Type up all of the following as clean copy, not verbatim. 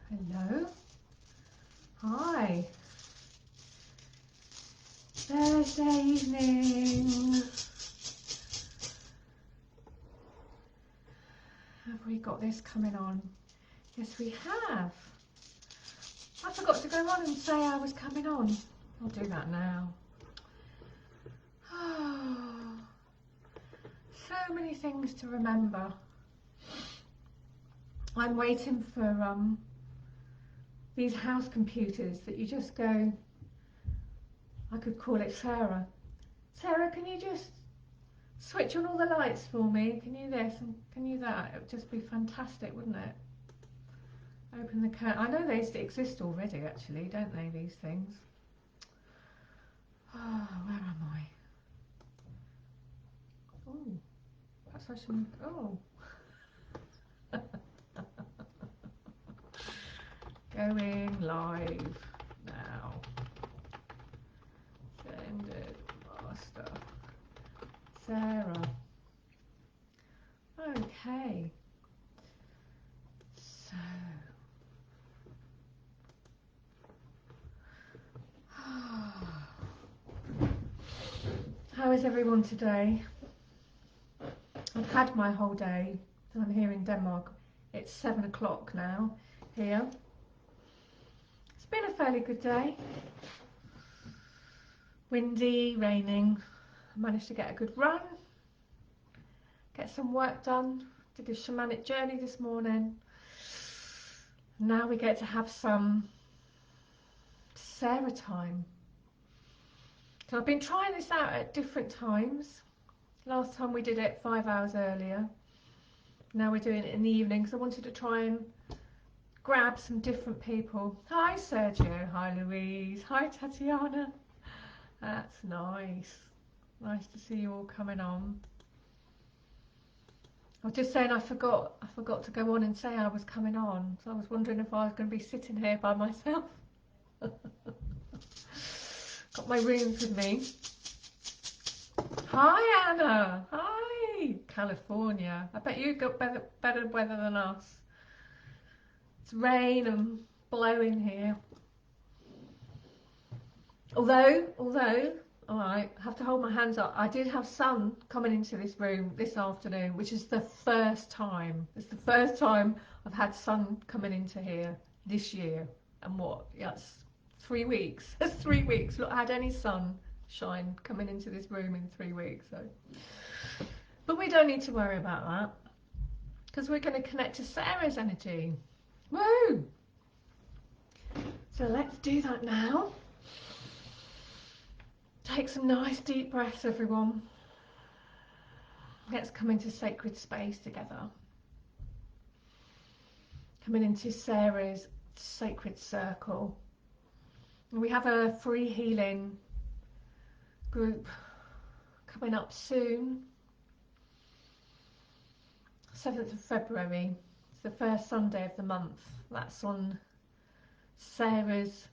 Hello. Hi. Thursday evening. Have we got this coming on? Yes, we have. I forgot to go on and say I was coming on. I'll do that now. So many things to remember. I'm waiting for these house computers that you just go, I could call it Sarah. Sarah, can you just switch on all the lights for me? Can you this and can you that? It would just be fantastic, wouldn't it? Open the curtain. I know they exist already, actually, don't they, these things? Oh, where am I? Oh, perhaps I shouldn't. Oh. Going live now. Send it, master. Sarah. Okay. So. How is everyone today? I've had my whole day. I'm here in Denmark. It's 7 o'clock now here. It's been a fairly good day. Windy, raining. I managed to get a good run, get some work done. Did a shamanic journey this morning. Now we get to have some Sarah time. So I've been trying this out at different times. Last time we did it 5 hours earlier. Now we're doing it in the evening because I wanted to try and grab some different people. Hi Sergio, hi Louise, hi Tatiana. That's nice. Nice to see you all coming on. I was just saying I forgot to go on and say I was coming on. So I was wondering if I was going to be sitting here by myself. Got my rooms with me. Hi Anna. Hi California. I bet you got better weather than us. It's rain and blowing here. Although, I have to hold my hands up. I did have sun coming into this room this afternoon, which is the first time. It's the first time I've had sun coming into here this year. And what? Yes, 3 weeks. That's 3 weeks. Not had any sunshine coming into this room in 3 weeks. So, but we don't need to worry about that because we're going to connect to Sarah's energy. Woo! So let's do that now. Take some nice deep breaths, everyone. Let's come into sacred space together. Coming into Sarah's sacred circle. We have a free healing group coming up soon. 7th of February. It's the first Sunday of the month. That's on Sarah's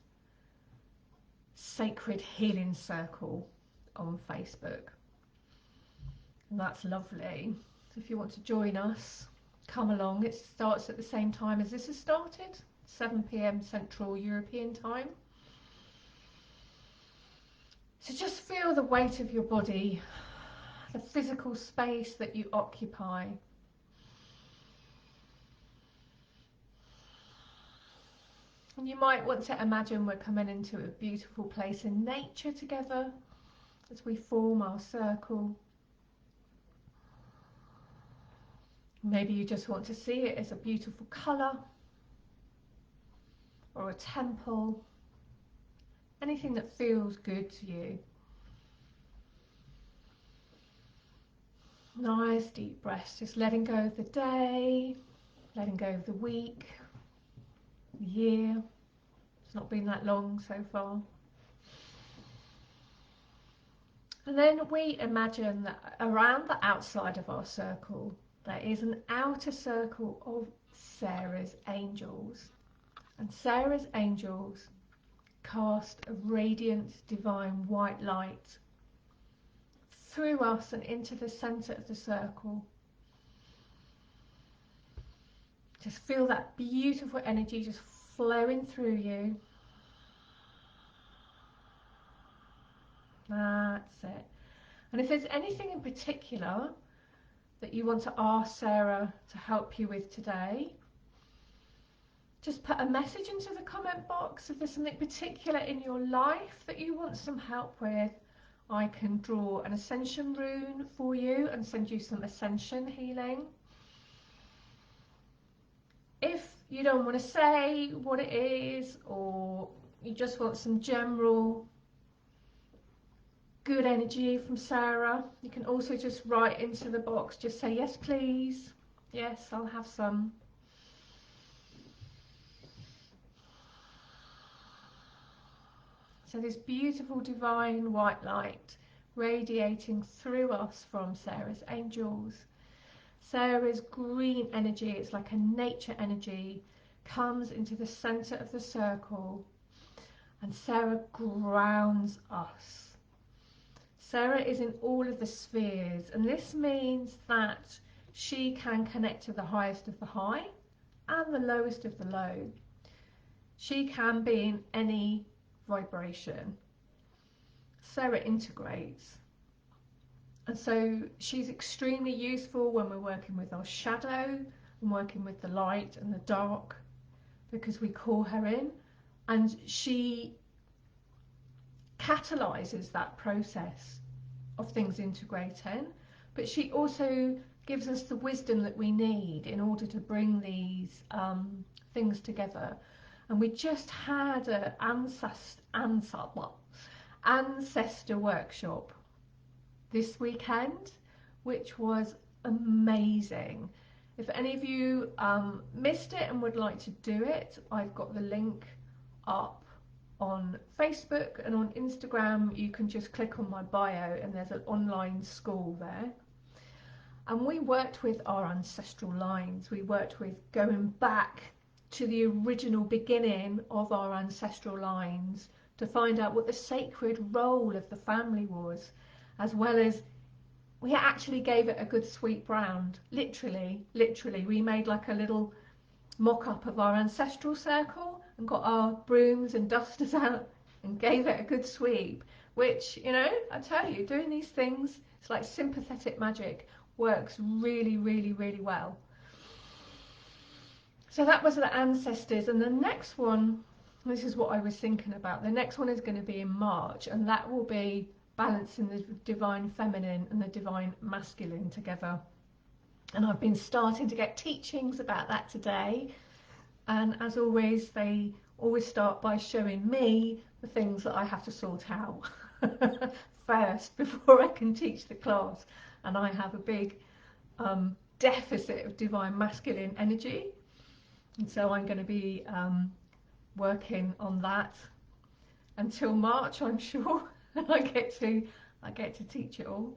Sacred Healing Circle on Facebook, and that's lovely. So if you want to join us, come along. It starts at the same time as this has started, 7 p.m. Central European time. So just feel the weight of your body, the physical space that you occupy. And you might want to imagine we're coming into a beautiful place in nature together as we form our circle. Maybe you just want to see it as a beautiful colour or a temple, anything that feels good to you. Nice deep breaths, just letting go of the day, letting go of the week, the year. It's not been that long so far. And then we imagine that around the outside of our circle there is an outer circle of Sarah's angels. And Sarah's angels cast a radiant divine white light through us and into the centre of the circle. Just feel that beautiful energy just flowing through you. That's it. And if there's anything in particular that you want to ask Sarah to help you with today, just put a message into the comment box. If there's something particular in your life that you want some help with, I can draw an Ascension rune for you and send you some Ascension healing. If you don't want to say what it is, or you just want some general good energy from Sarah, you can also just write into the box, just say yes please, yes I'll have some. So this beautiful divine white light radiating through us from Sarah's angels. Sarah's green energy, it's like a nature energy, comes into the center of the circle, and Sarah grounds us. Sarah is in all of the spheres, and this means that she can connect to the highest of the high and the lowest of the low. She can be in any vibration. Sarah integrates. And so she's extremely useful when we're working with our shadow and working with the light and the dark, because we call her in and she catalyzes that process of things integrating, but she also gives us the wisdom that we need in order to bring these things together. And we just had an ancestor workshop this weekend, which was amazing. If any of you missed it and would like to do it, I've got the link up on Facebook, and on Instagram you can just click on my bio and there's an online school there. And we worked with our ancestral lines. We worked with going back to the original beginning of our ancestral lines to find out what the sacred role of the family was, as well as we actually gave it a good sweep round. Literally we made like a little mock-up of our ancestral circle and got our brooms and dusters out and gave it a good sweep, which, you know, I tell you, doing these things, it's like sympathetic magic, works really well. So that was the ancestors. And the next one, this is what I was thinking about, the next one is going to be in March, and that will be balancing the divine feminine and the divine masculine together. And I've been starting to get teachings about that today, and as always they always start by showing me the things that I have to sort out first before I can teach the class. And I have a big deficit of divine masculine energy, and so I'm going to be working on that until March, I'm sure. And I get to teach it all.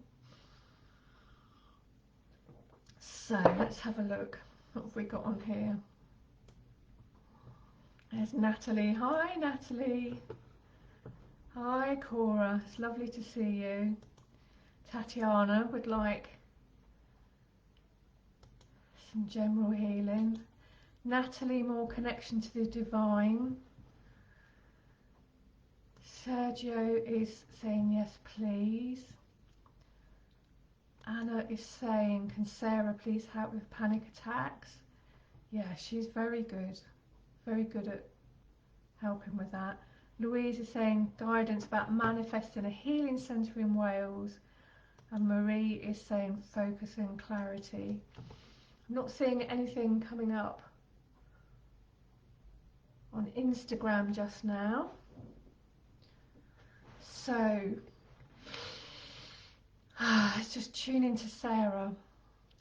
So let's have a look. What have we got on here? There's Natalie. Hi Natalie. Hi Cora. It's lovely to see you. Tatiana would like some general healing. Natalie, more connection to the divine. Sergio is saying yes please. Anna is saying, can Sarah please help with panic attacks? Yeah, she's very good at helping with that. Louise is saying guidance about manifesting a healing centre in Wales, and Marie is saying focus and clarity. I'm not seeing anything coming up on Instagram just now, so let's just tune into Sarah.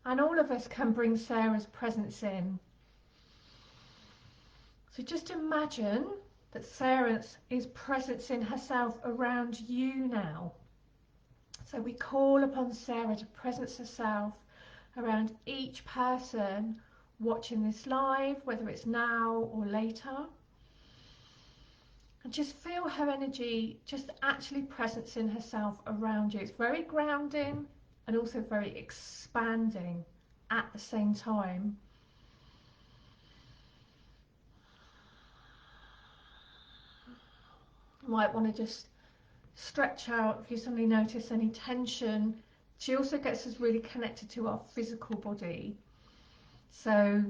And all of us can bring Sarah's presence in. So just imagine that Sarah is presencing herself around you now. So we call upon Sarah to presence herself around each person watching this live, whether it's now or later. And just feel her energy just actually presencing herself around you. It's very grounding and also very expanding at the same time. Might want to just stretch out if you suddenly notice any tension. She also gets us really connected to our physical body. So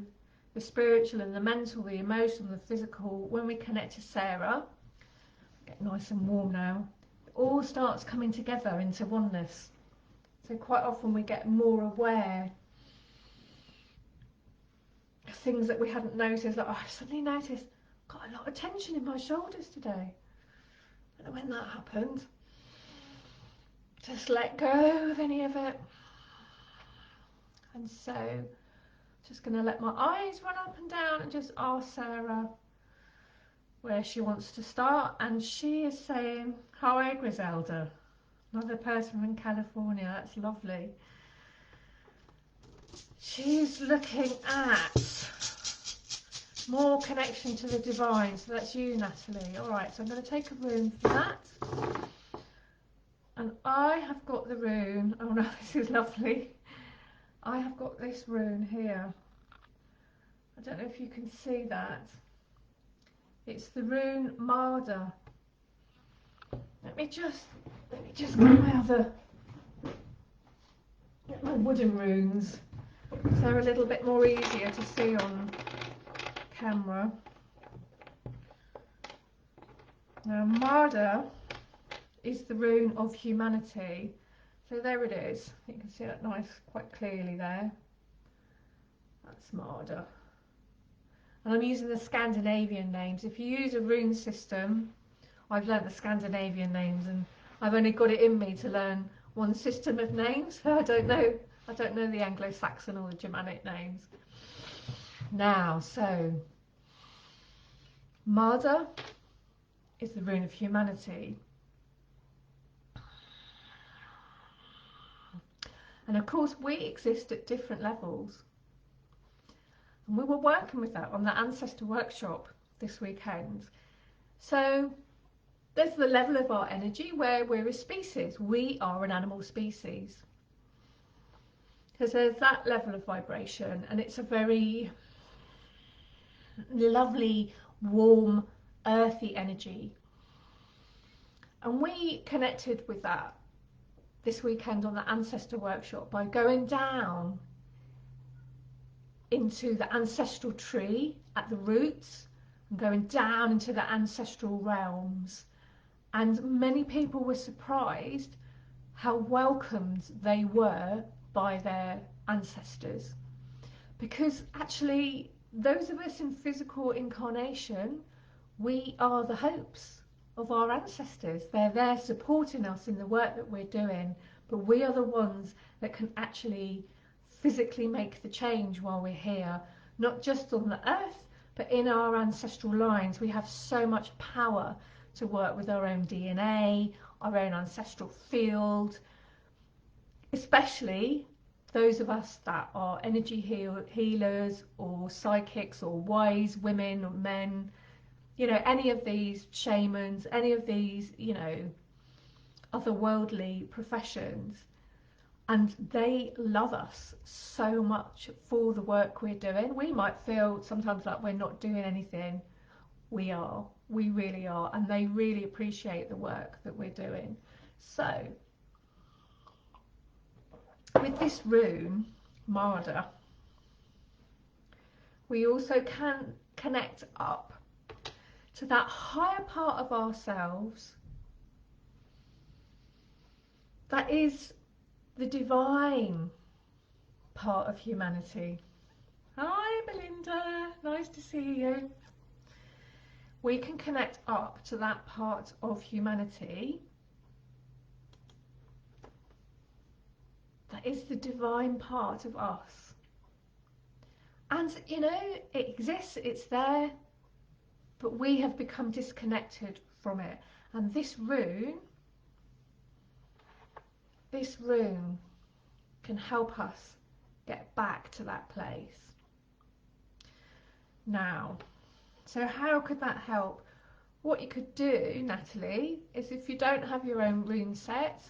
the spiritual and the mental, the emotional, the physical, when we connect to Sarah, get nice and warm now, it all starts coming together into oneness. So quite often we get more aware of things that we hadn't noticed. Like, oh, I suddenly noticed I've got a lot of tension in my shoulders today. I don't know when that happened. Just let go of any of it. And so just going to let my eyes run up and down and just ask Sarah where she wants to start. And she is saying, hi Griselda, another person from California. That's lovely. She's looking at more connection to the divine. So that's you, Natalie. All right, so I'm going to take a rune for that. And I have got the rune. Oh no, this is lovely. I have got this rune here. I don't know if you can see that. It's the rune Marder. Let me just get my wooden runes. So they're a little bit more easier to see on camera. Now Marder is the rune of humanity. So there it is. You can see that quite clearly there. That's Marder. And I'm using the Scandinavian names. If you use a rune system, I've learnt the Scandinavian names, and I've only got it in me to learn one system of names. I don't know the Anglo-Saxon or the Germanic names. Now, so Marder is the rune of humanity. And of course we exist at different levels. And we were working with that on the Ancestor Workshop this weekend. So there's the level of our energy where we're a species. We are an animal species. Because there's that level of vibration, and it's a very lovely, warm, earthy energy. And we connected with that this weekend on the Ancestor Workshop by going down into the ancestral tree at the roots and going down into the ancestral realms. And many people were surprised how welcomed they were by their ancestors, because actually those of us in physical incarnation, we are the hopes of our ancestors. They're there supporting us in the work that we're doing, but we are the ones that can actually physically make the change while we're here, not just on the earth but in our ancestral lines. We have so much power to work with our own DNA, our own ancestral field, especially those of us that are energy healers or psychics or wise women or men, you know, any of these shamans, any of these, you know, otherworldly professions. And they love us so much for the work we're doing. We might feel sometimes like we're not doing anything. We are. We really are. And they really appreciate the work that we're doing. So, with this rune, Marder, we also can connect up to that higher part of ourselves that is the divine part of humanity. Hi Belinda, nice to see you. We can connect up to that part of humanity that is the divine part of us. And you know, it exists, it's there, but we have become disconnected from it. And this rune can help us get back to that place. Now, so how could that help? What you could do, Natalie, is if you don't have your own rune set,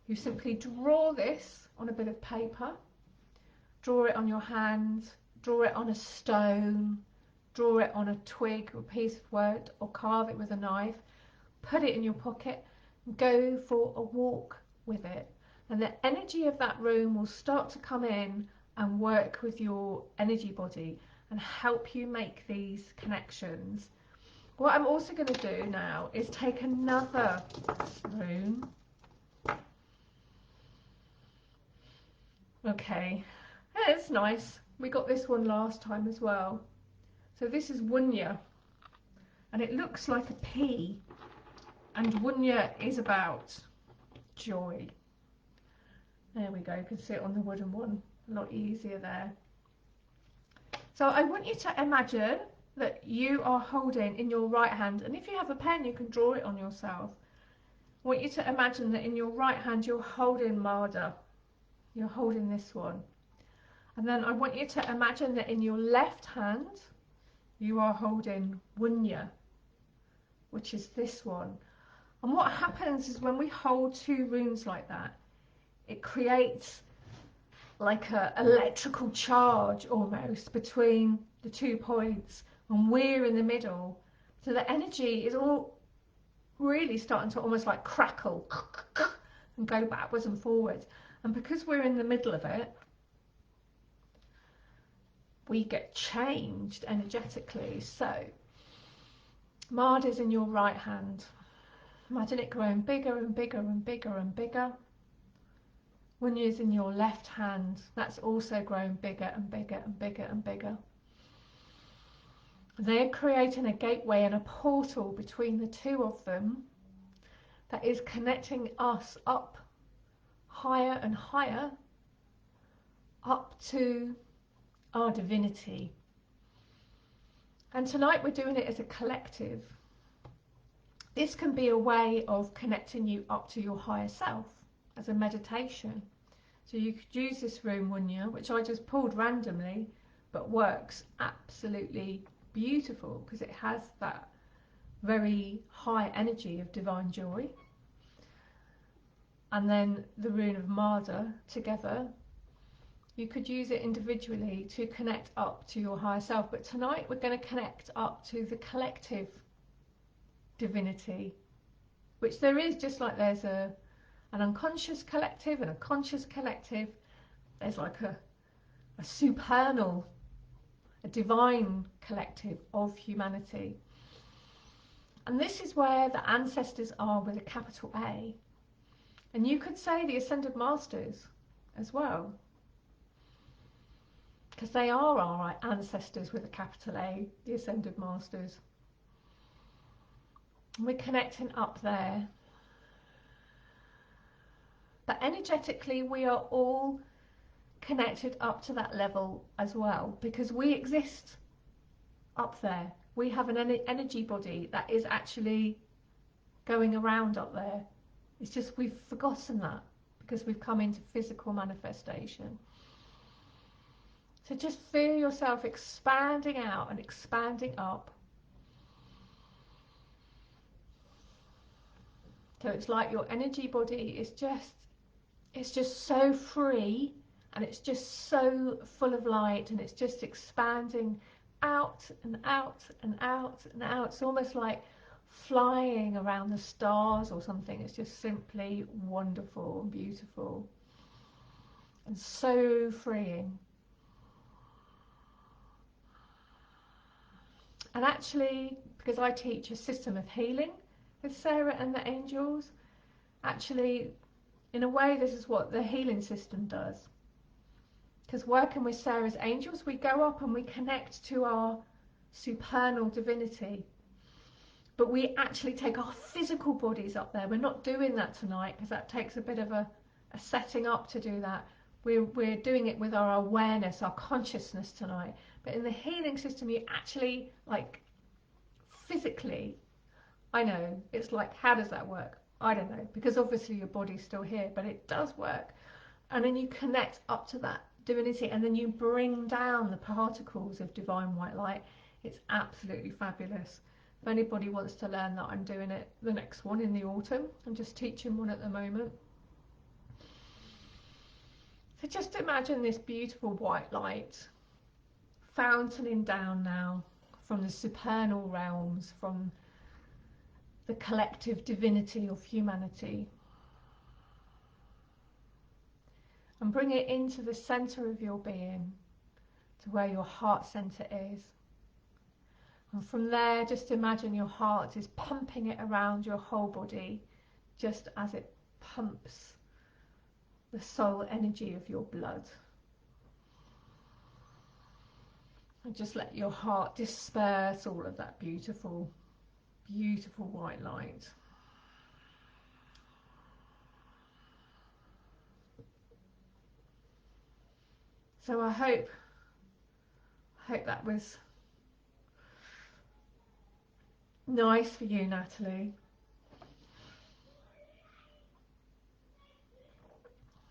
you simply draw this on a bit of paper, draw it on your hand, draw it on a stone, draw it on a twig or piece of wood, or carve it with a knife. put it in your pocket, and go for a walk with it. And the energy of that room will start to come in and work with your energy body and help you make these connections. What I'm also going to do now is take another room. Okay, that's nice. We got this one last time as well. So this is Wunya, and it looks like a pea, and Wunya is about joy. There we go, you can see it on the wooden one, a lot easier there. So I want you to imagine that you are holding in your right hand, and if you have a pen you can draw it on yourself. I want you to imagine that in your right hand you're holding Mada, you're holding this one. And then I want you to imagine that in your left hand you are holding Wunya, which is this one. And what happens is when we hold two runes like that, it creates like a electrical charge almost between the 2 points, and we're in the middle. So the energy is all really starting to almost like crackle and go backwards and forwards. And because we're in the middle of it, we get changed energetically. So Mada's in your right hand. Imagine it growing bigger and bigger and bigger and bigger. Wunya's in your left hand. That's also growing bigger and bigger and bigger and bigger. They're creating a gateway and a portal between the two of them that is connecting us up higher and higher, up to our divinity. And tonight we're doing it as a collective. This can be a way of connecting you up to your higher self as a meditation. So you could use this room, Wunya, which I just pulled randomly, but works absolutely beautiful because it has that very high energy of divine joy. And then the rune of Mada together. You could use it individually to connect up to your higher self, but tonight we're going to connect up to the collective divinity, which there is, just like there's an unconscious collective and a conscious collective. There's like a supernal, a divine collective of humanity. And this is where the ancestors are with a capital A. And you could say the Ascended Masters as well, because they are our ancestors with a capital A, the Ascended Masters. And we're connecting up there. But energetically, we are all connected up to that level as well, because we exist up there. We have an energy body that is actually going around up there. It's just we've forgotten that because we've come into physical manifestation. So just feel yourself expanding out and expanding up. So it's like your energy body is just so free, and it's just so full of light, and it's just expanding out and out and out and out. It's almost like flying around the stars or something. It's just simply wonderful and beautiful and so freeing. And actually, because I teach a system of healing with Sarah and the angels, actually in a way this is what the healing system does. Because working with Sarah's angels, we go up and we connect to our supernal divinity. But we actually take our physical bodies up there. We're not doing that tonight because that takes a bit of a setting up to do that. We're doing it with our awareness, our consciousness tonight. But in the healing system, you actually, like, physically, I know, it's like, how does that work? I don't know, because obviously your body's still here, but it does work. And then you connect up to that divinity, and then you bring down the particles of divine white light. It's absolutely fabulous. If anybody wants to learn that, I'm doing it, the next one in the autumn. I'm just teaching one at the moment. So just imagine this beautiful white light fountaining down now from the supernal realms, from the collective divinity of humanity. And bring it into the center of your being, to where your heart center is. And from there, just imagine your heart is pumping it around your whole body, just as it pumps the soul energy of your blood. And just let your heart disperse all of that beautiful, beautiful white light. So I hope that was nice for you, Natalie.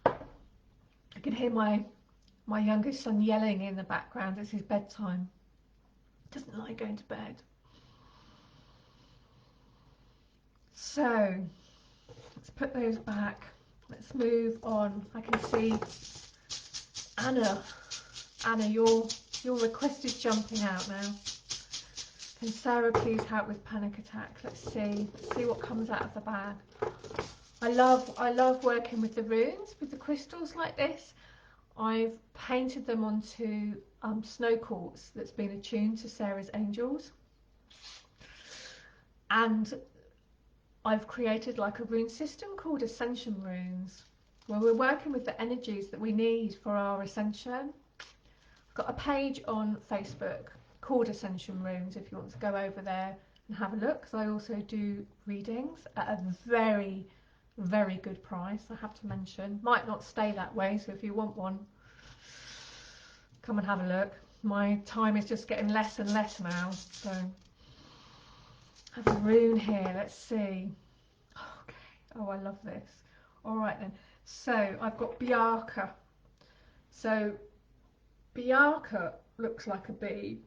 I can hear my youngest son yelling in the background. It's his bedtime. Doesn't like going to bed. So let's put those back. Let's move on. I can see Anna, your request is jumping out now. Can Sarah please help with panic attack? Let's see what comes out of the bag. I love working with the runes, with the crystals like this. I've painted them onto snow quartz that's been attuned to Sarah's angels, and I've created like a rune system called Ascension runes, where we're working with the energies that we need for our ascension. I've got a page on Facebook called Ascension Runes if you want to go over there and have a look, because I also do readings at a very, very good price, I have to mention. Might not stay that way, so if you want one, come and have a look. My time is just getting less and less now, so I have a rune here. Let's see. Okay. Oh, I love this. All right then. So I've got Biarca. So Biarca looks like a bee,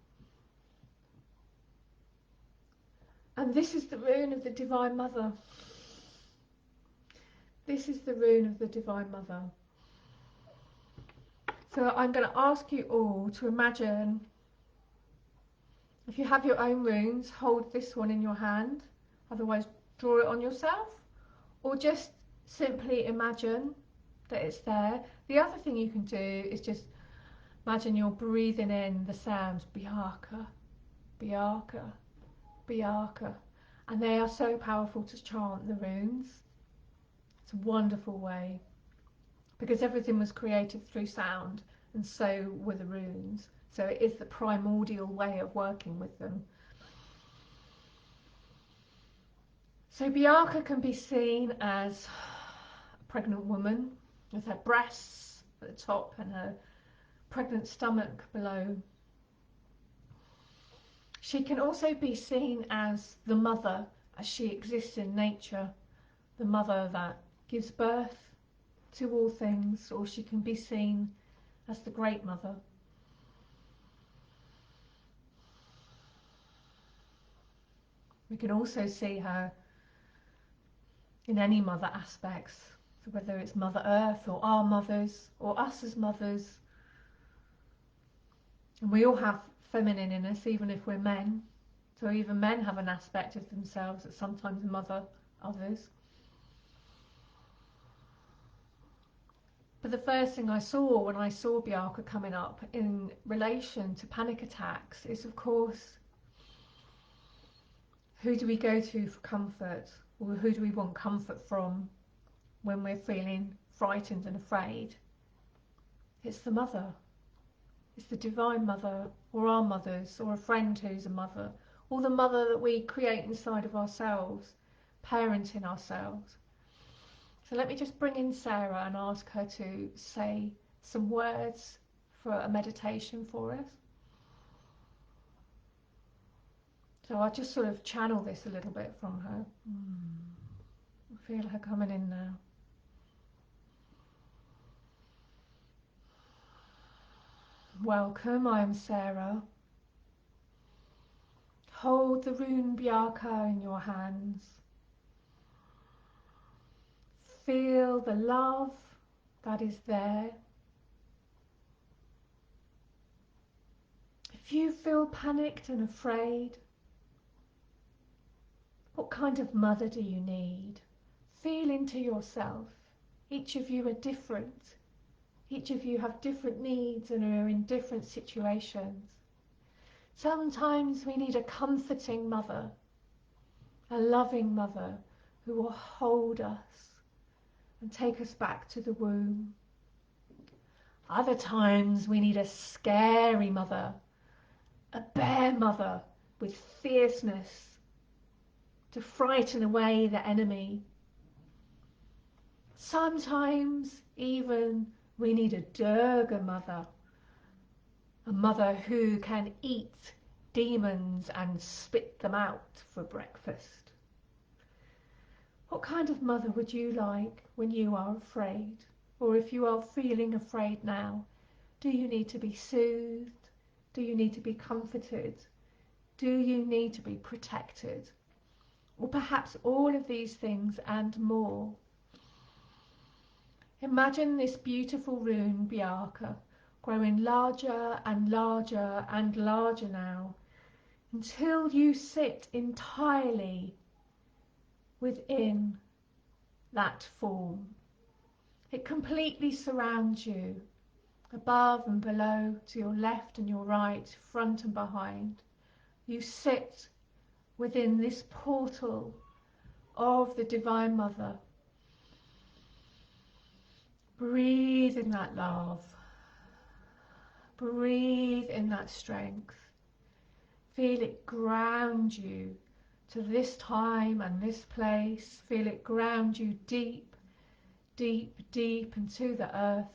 and this is the rune of the Divine Mother. This is the rune of the Divine Mother. So I'm going to ask you all to imagine, if you have your own runes, hold this one in your hand, otherwise draw it on yourself, or just simply imagine that it's there. The other thing you can do is just imagine you're breathing in the sounds, Biarca, Biarca, Biarca, and they are so powerful to chant the runes. It's a wonderful way, because everything was created through sound, and so were the runes. So it is the primordial way of working with them. So Biarca can be seen as a pregnant woman with her breasts at the top and her pregnant stomach below. She can also be seen as the mother, as she exists in nature, the mother that gives birth to all things, or she can be seen as the Great Mother. We can also see her in any mother aspects, so whether it's Mother Earth or our mothers or us as mothers. And we all have feminine in us, even if we're men. So even men have an aspect of themselves that sometimes mother others. But the first thing I saw when I saw Biarca coming up in relation to panic attacks is, of course, who do we go to for comfort, or who do we want comfort from when we're feeling frightened and afraid? It's the mother. It's the Divine Mother, or our mothers, or a friend who's a mother, or the mother that we create inside of ourselves, parenting ourselves. So let me just bring in Sarah and ask her to say some words for a meditation for us. So I'll just sort of channel this a little bit from her. Feel her coming in now. Welcome, I am Sarah. Hold the rune Biarca in your hands. Feel the love that is there. If you feel panicked and afraid, What kind of mother do you need? Feel into yourself. Each of you are different. Each of you have different needs and are in different situations. Sometimes we need a comforting mother, a loving mother who will hold us and take us back to the womb. Other times we need a scary mother, a bear mother with fierceness to frighten away the enemy. Sometimes even we need a Durga mother, a mother who can eat demons and spit them out for breakfast. What kind of mother would you like when you are afraid? Or if you are feeling afraid now, do you need to be soothed? Do you need to be comforted? Do you need to be protected? Or perhaps all of these things and more. Imagine this beautiful rune, Bjarka, growing larger and larger and larger now, until you sit entirely within that form. It completely surrounds you, above and below, to your left and your right, front and behind. You sit within this portal of the Divine Mother. Breathe in that love. Breathe in that strength. Feel it ground you to this time and this place. Feel it ground you deep, deep, deep into the earth.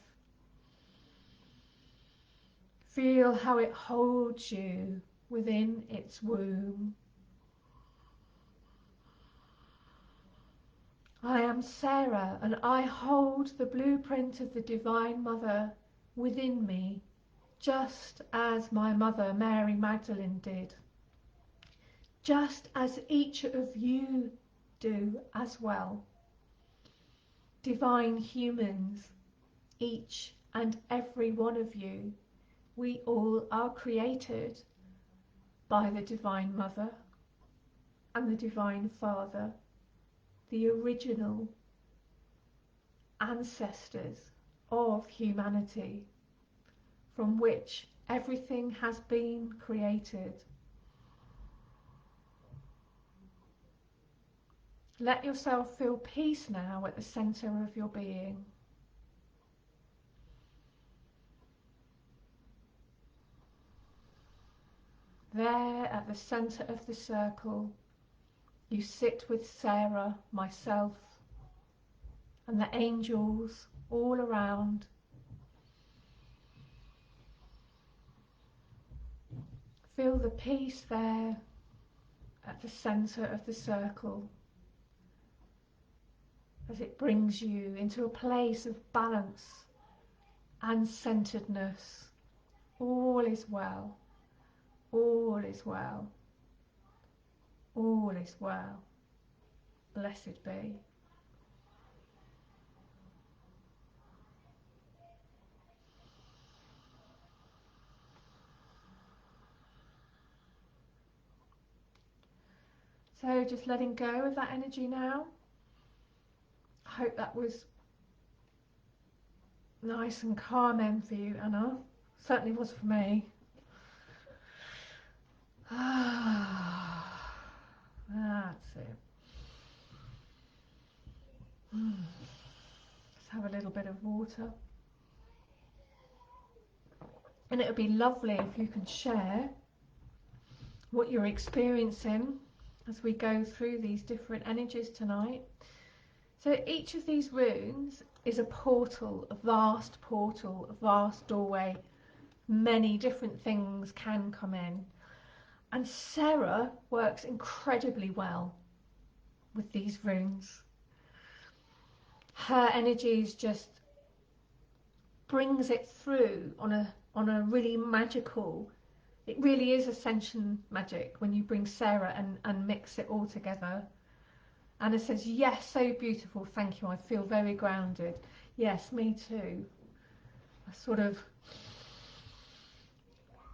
Feel how it holds you within its womb. I am Sarah, and I hold the blueprint of the Divine Mother within me, just as my mother Mary Magdalene did, just as each of you do as well. Divine humans, each and every one of you, we all are created by the Divine Mother and the Divine Father, the original ancestors of humanity, from which everything has been created. Let yourself feel peace now at the center of your being. There at the center of the circle, you sit with Sarah, myself, and the angels all around. Feel the peace there at the center of the circle as it brings you into a place of balance and centeredness. All is well. All is well. All is well. Blessed be. So just letting go of that energy now. I hope that was nice and calming for you, Anna. Certainly was for me. That's it. Let's have a little bit of water. And it would be lovely if you could share what you're experiencing as we go through these different energies tonight. So each of these runes is a portal, a vast doorway. Many different things can come in. And Sarah works incredibly well with these runes. Her energies just brings it through on a really magical, it really is Ascension magic when you bring Sarah and mix it all together. Anna says, yes, so beautiful, thank you, I feel very grounded. Yes, me too. I sort of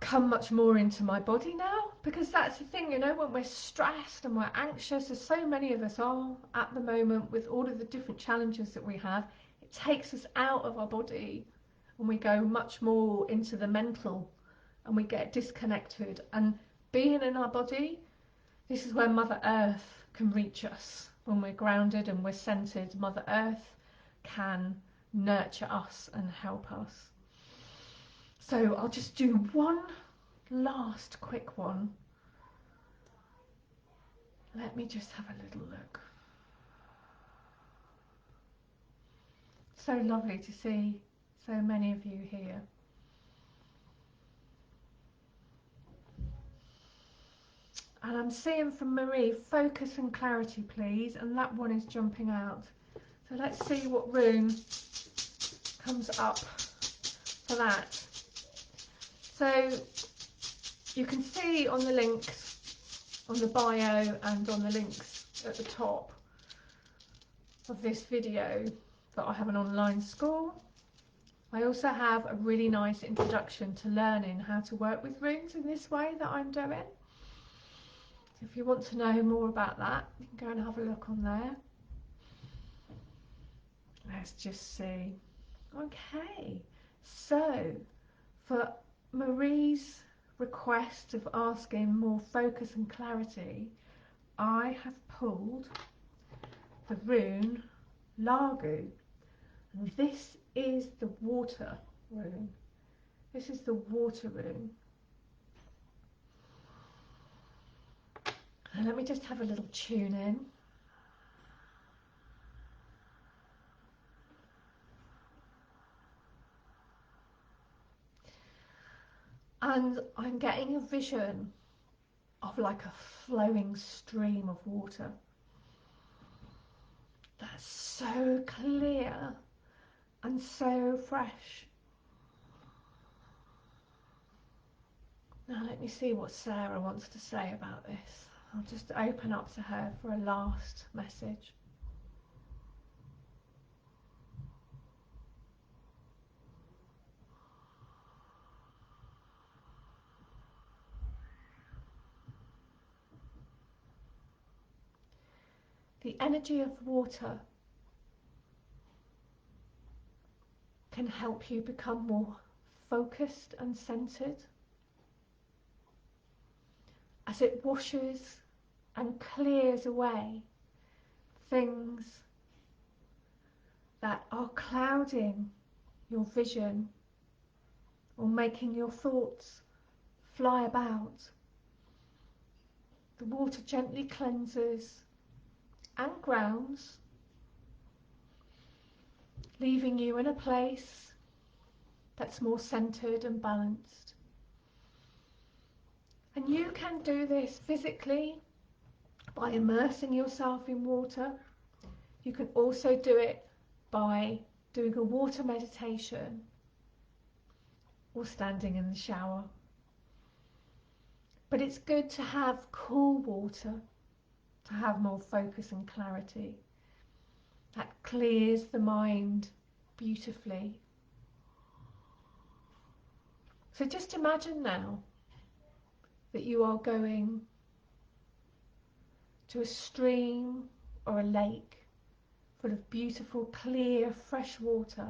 come much more into my body now, Because that's the thing, you know, when we're stressed and we're anxious, as so many of us are at the moment with all of the different challenges that we have, it takes us out of our body and we go much more into the mental and we get disconnected. And being in our body, this is where Mother Earth can reach us. When we're grounded and we're centered, Mother Earth can nurture us and help us. So I'll just do one last quick one. Let me just have a little look. So lovely to see so many of you here. And I'm seeing from Marie, focus and clarity please, and that one is jumping out. So let's see what rune comes up for that. So you can see on the links, on the bio and on the links at the top of this video, that I have an online school. I also have a really nice introduction to learning how to work with runes in this way that I'm doing. So if you want to know more about that, you can go and have a look on there. Let's just see. Okay, so for Marie's request of asking more focus and clarity, I have pulled the rune Lagu. And this is the water rune. This is the water rune. And let me just have a little tune in. And I'm getting a vision of like a flowing stream of water that's so clear and so fresh. Now let me see what Sarah wants to say about this. I'll just open up to her for a last message. The energy of water can help you become more focused and centered as it washes and clears away things that are clouding your vision or making your thoughts fly about. The water gently cleanses and grounds, leaving you in a place that's more centered and balanced. And you can do this physically by immersing yourself in water. You can also do it by doing a water meditation or standing in the shower. But it's good to have cool water to have more focus and clarity. That clears the mind beautifully. So just imagine now that you are going to a stream or a lake full of beautiful, clear, fresh water,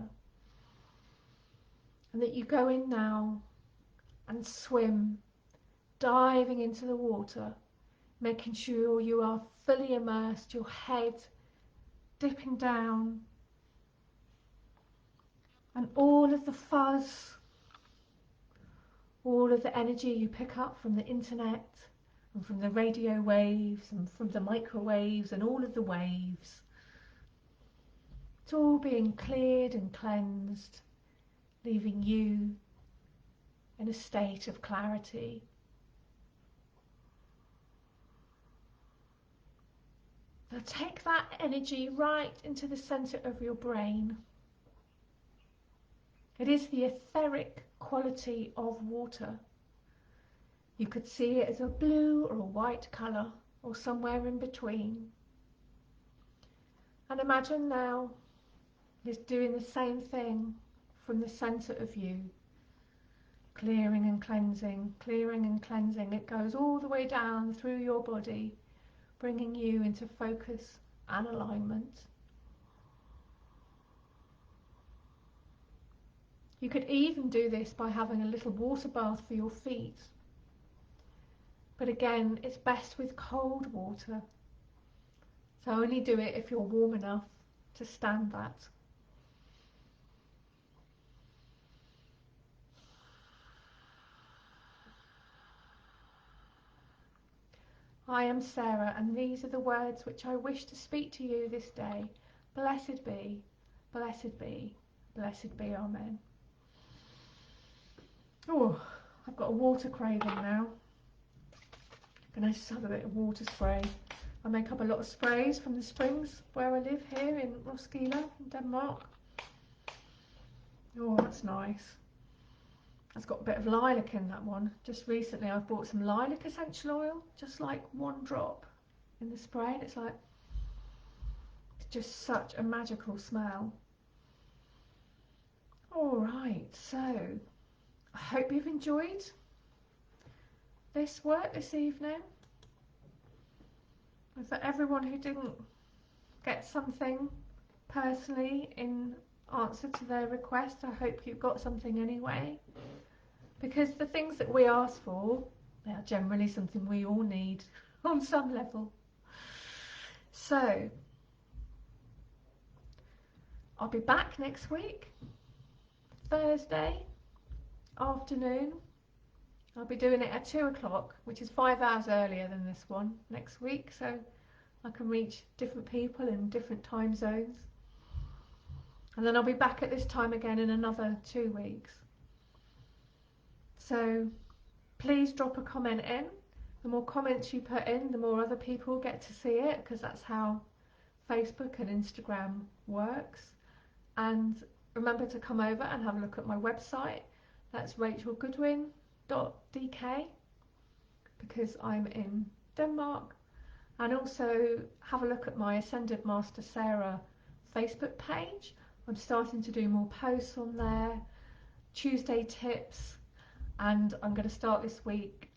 and that you go in now and swim, diving into the water, making sure you are fully immersed, your head dipping down, and all of the fuzz, all of the energy you pick up from the internet and from the radio waves and from the microwaves and all of the waves, it's all being cleared and cleansed, leaving you in a state of clarity. Now take that energy right into the centre of your brain. It is the etheric quality of water. You could see it as a blue or a white colour or somewhere in between. And imagine now it's doing the same thing from the centre of you, clearing and cleansing, clearing and cleansing. It goes all the way down through your body, bringing you into focus and alignment. You could even do this by having a little water bath for your feet. But again, it's best with cold water. So only do it if you're warm enough to stand that. I am Sarah, and these are the words which I wish to speak to you this day. Blessed be, blessed be, blessed be, amen. Oh, I've got a water craving now. I'm going to just have a bit of water spray. I make up a lot of sprays from the springs where I live here in Roskilde, in Denmark. Oh, that's nice. It's got a bit of lilac in that one. Just recently I've bought some lilac essential oil, just like one drop in the spray, and it's like, it's just such a magical smell. Alright, so I hope you've enjoyed this work this evening. And for everyone who didn't get something personally in answer to their request, I hope you got something anyway. Because the things that we ask for, they are generally something we all need on some level. So, I'll be back next week, Thursday afternoon. I'll be doing it at 2 o'clock, which is 5 hours earlier than this one next week, so I can reach different people in different time zones. And then I'll be back at this time again in another 2 weeks. So please drop a comment in. The more comments you put in, the more other people get to see it, because that's how Facebook and Instagram works. And remember to come over and have a look at my website. That's rachelgoodwin.dk, because I'm in Denmark. And also have a look at my Ascended Master Sarah Facebook page. I'm starting to do more posts on there, Tuesday tips, and I'm going to start this week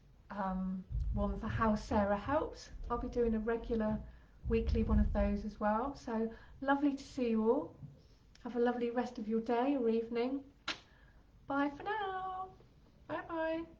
one for how Sarah helps. I'll be doing a regular weekly one of those as well. So lovely to see you all. Have a lovely rest of your day or evening. Bye for now. Bye bye.